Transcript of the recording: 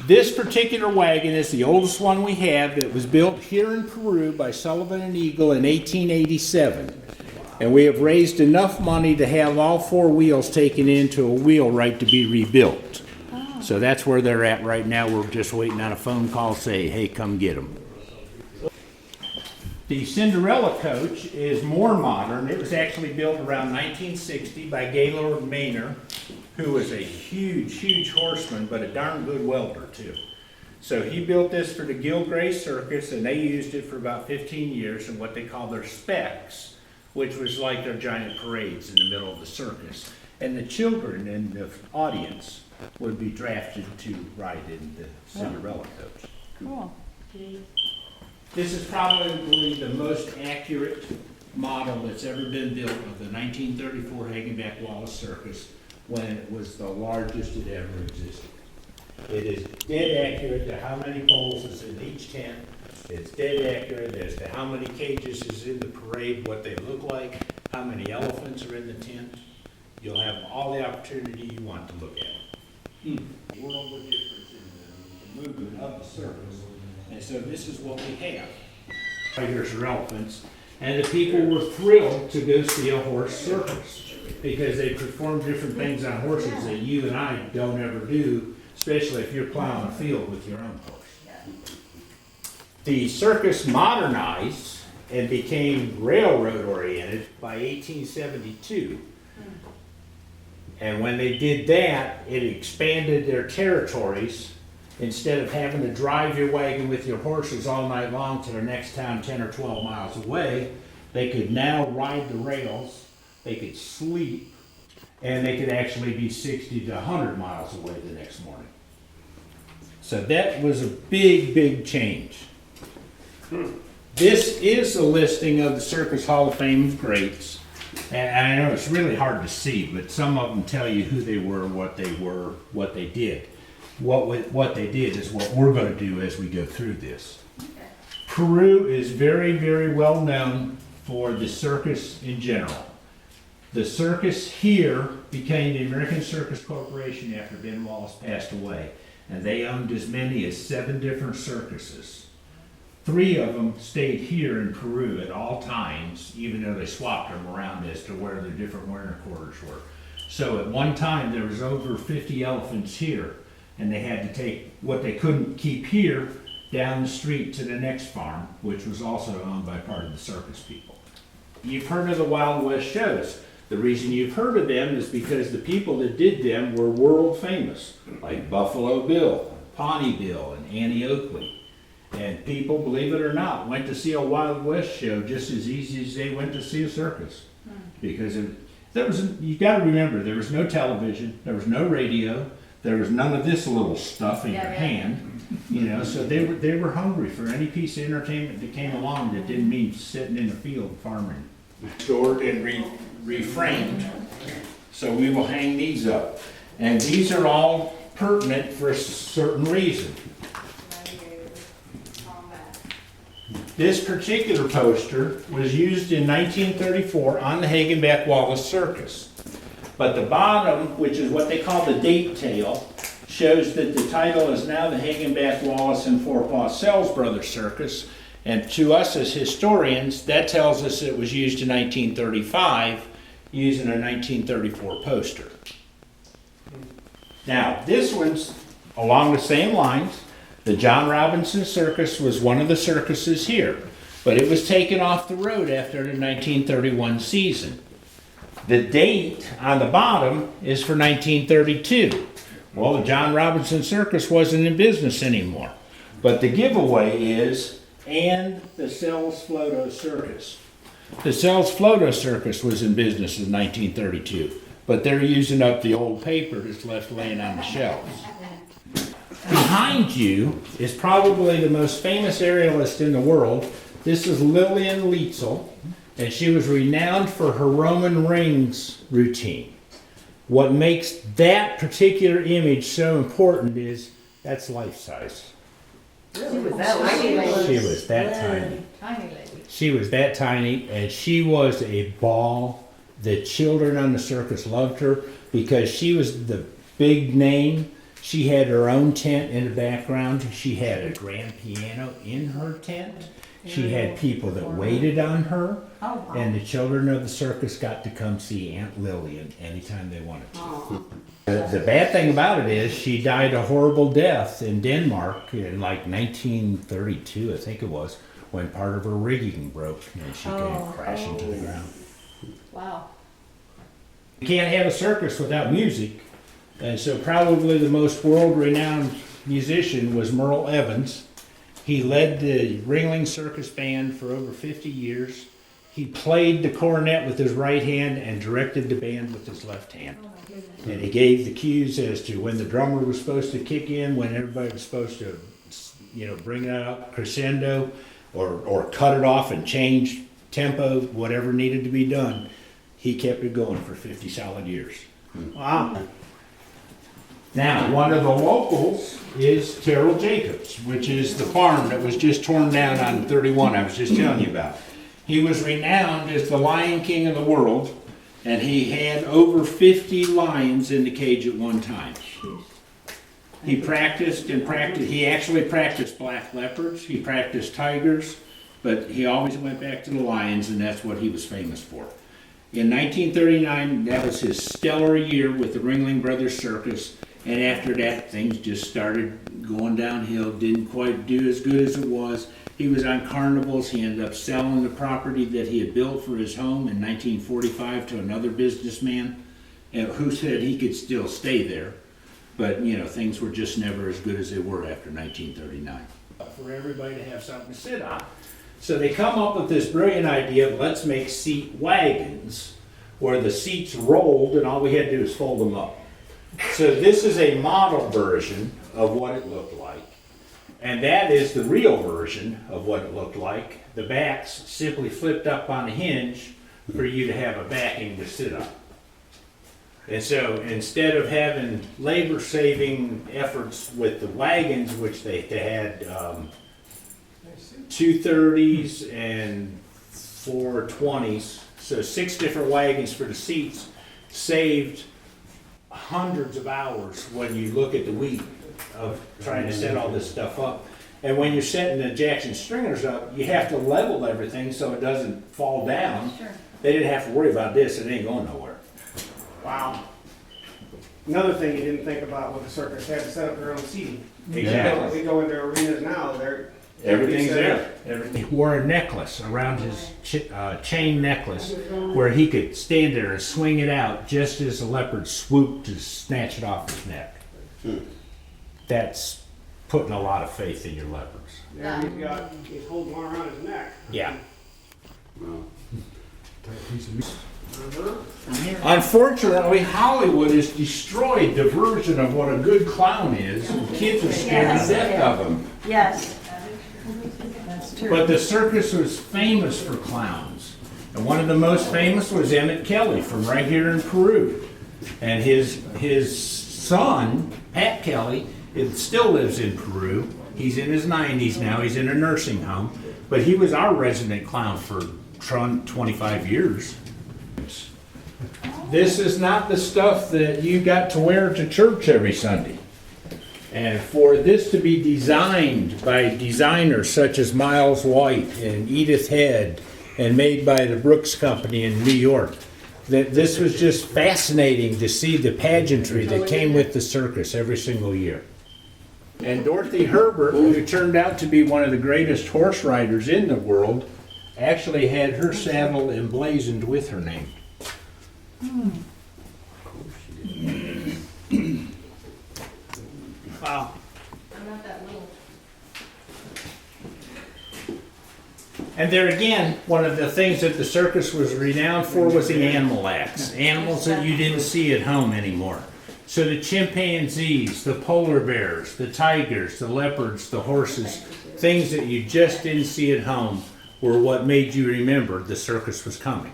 This particular wagon is the oldest one we have. It was built here in Peru by Sullivan and Eagle in 1887. And we have raised enough money to have all four wheels taken into a wheelwright to be rebuilt. So that's where they're at right now. We're just waiting on a phone call say, hey, come get them. The Cinderella coach is more modern. It was actually built around 1960 by Gaylord Maynor, who was a huge horseman, but a darn good welder too. So he built this for the Gilgray Circus, and they used it for about 15 years in what they call their specs, which was like their giant parades in the middle of the circus. And the children in the audience would be drafted to ride in the Cinderella coach. Cool. This is probably the most accurate model that's ever been built of the 1934 Hagenbeck Wallace Circus when it was the largest it ever existed. It is dead accurate to how many poles is in each tent. It's dead accurate as to how many cages is in the parade, what they look like, how many elephants are in the tent. You'll have all the opportunity you want to look at it. World of difference in the movement of the circus. And so this is what we have. Tigers or elephants. And the people were thrilled to go see a horse circus because they perform different things on horses that you and I don't ever do, especially if you're plowing a field with your own horse. The circus modernized and became railroad oriented by 1872. And when they did that, it expanded their territories. Instead of having to drive your wagon with your horses all night long to the next town 10 or 12 miles away, they could now ride the rails, they could sleep, and they could actually be 60 to 100 miles away the next morning. So that was a big change. This is a listing of the Circus Hall of Fame greats. And I know it's really hard to see, but some of them tell you who they were, what they did. What they did is what we're going to do as we go through this. Peru is very well known for the circus in general. The circus here became the American Circus Corporation after Ben Wallace passed away, and they owned as many as 7 different circuses. 3 of them stayed here in Peru at all times, even though they swapped them around as to where their different winter quarters were. So at one time there was over 50 elephants here, and they had to take what they couldn't keep here down the street to the next farm, which was also owned by part of the circus people. You've heard of the Wild West shows. The reason you've heard of them is because the people that did them were world famous, like Buffalo Bill, Pawnee Bill, and Annie Oakley. And people, believe it or not, went to see a Wild West show just as easy as they went to see a circus. Because you got to remember, there was no television, there was no radio, there was none of this little stuff in your hand, so they were hungry for any piece of entertainment that came along that didn't mean sitting in a field farming. Restored and reframed. So we will hang these up. And these are all pertinent for a certain reason. This particular poster was used in 1934 on the Hagenbeck Wallace Circus. But the bottom, which is what they call the date tail, shows that the title is now the Hagenbeck Wallace and Forepaugh Sells Brothers Circus. And to us as historians, that tells us it was used in 1935 using a 1934 poster. Now, this one's along the same lines. The John Robinson Circus was one of the circuses here, but it was taken off the road after the 1931 season. The date on the bottom is for 1932. Well, the John Robinson Circus wasn't in business anymore. But the giveaway is, and the Sells Floto Circus. The Sells Floto Circus was in business in 1932, but they're using up the old paper that's left laying on the shelves. Behind you is probably the most famous aerialist in the world. This is Lillian Lietzel, and she was renowned for her Roman rings routine. What makes that particular image so important is that's life size. She was that tiny. She was that tiny. Tiny lady. She was that tiny, and she was a ball. The children on the circus loved her because she was the big name. She had her own tent in the background. She had a grand piano in her tent. She had people that waited on her. Oh, wow. And the children of the circus got to come see Aunt Lillian anytime they wanted to. Oh. The bad thing about it is she died a horrible death in Denmark in like 1932, I think it was, when part of her rigging broke and she came crashing to the ground. Wow. You can't have a circus without music. And so probably the most world-renowned musician was Merle Evans. He led the Ringling Circus Band for over 50 years. He played the cornet with his right hand and directed the band with his left hand. And he gave the cues as to when the drummer was supposed to kick in, when everybody was supposed to, bring it up crescendo or cut it off and change tempo, whatever needed to be done. He kept it going for 50 solid years. Wow. Now, one of the locals is Terrell Jacobs, which is the farm that was just torn down on 31 I was just telling you about. He was renowned as the Lion King of the world, and he had over 50 lions in the cage at one time. He practiced and practiced. He actually practiced black leopards, he practiced tigers, but he always went back to the lions, and that's what he was famous for. In 1939, that was his stellar year with the Ringling Brothers Circus. And after that, things just started going downhill, didn't quite do as good as it was. He was on carnivals. He ended up selling the property that he had built for his home in 1945 to another businessman who said he could still stay there. But, things were just never as good as they were after 1939. For everybody to have something to sit on. So they come up with this brilliant idea of let's make seat wagons where the seats rolled and all we had to do is fold them up. So this is a model version of what it looked like. And that is the real version of what it looked like. The backs simply flipped up on a hinge for you to have a backing to sit on. And so instead of having labor-saving efforts with the wagons, which they had 230s and 420s, so 6 different wagons for the seats, saved hundreds of hours when you look at the week of trying to set all this stuff up. And when you're setting the Jackson stringers up, you have to level everything so it doesn't fall down. Sure. They didn't have to worry about this, it ain't going nowhere. Wow. Another thing you didn't think about with the circus, they had to set up their own seating. Exactly. We go into arenas now, Everything's there. Everything. He wore a necklace around his chain necklace where he could stand there and swing it out just as the leopard swooped to snatch it off his neck. That's putting a lot of faith in your leopards. Yeah, he's holding one around his neck. Yeah. Uh-huh. Unfortunately, Hollywood has destroyed the version of what a good clown is. Kids are scared to death of him. Yes. That's true. But the circus was famous for clowns. And one of the most famous was Emmett Kelly from right here in Peru. And his son, Pat Kelly, still lives in Peru. He's in his 90s now. He's in a nursing home. But he was our resident clown for 25 years. This is not the stuff that you got to wear to church every Sunday. And for this to be designed by designers such as Miles White and Edith Head and made by the Brooks Company in New York, that this was just fascinating to see the pageantry that came with the circus every single year. And Dorothy Herbert, who turned out to be one of the greatest horse riders in the world, actually had her saddle emblazoned with her name. Wow. I'm not that little. And there again, one of the things that the circus was renowned for was the animal acts. Animals that you didn't see at home anymore. So the chimpanzees, the polar bears, the tigers, the leopards, the horses, things that you just didn't see at home were what made you remember the circus was coming.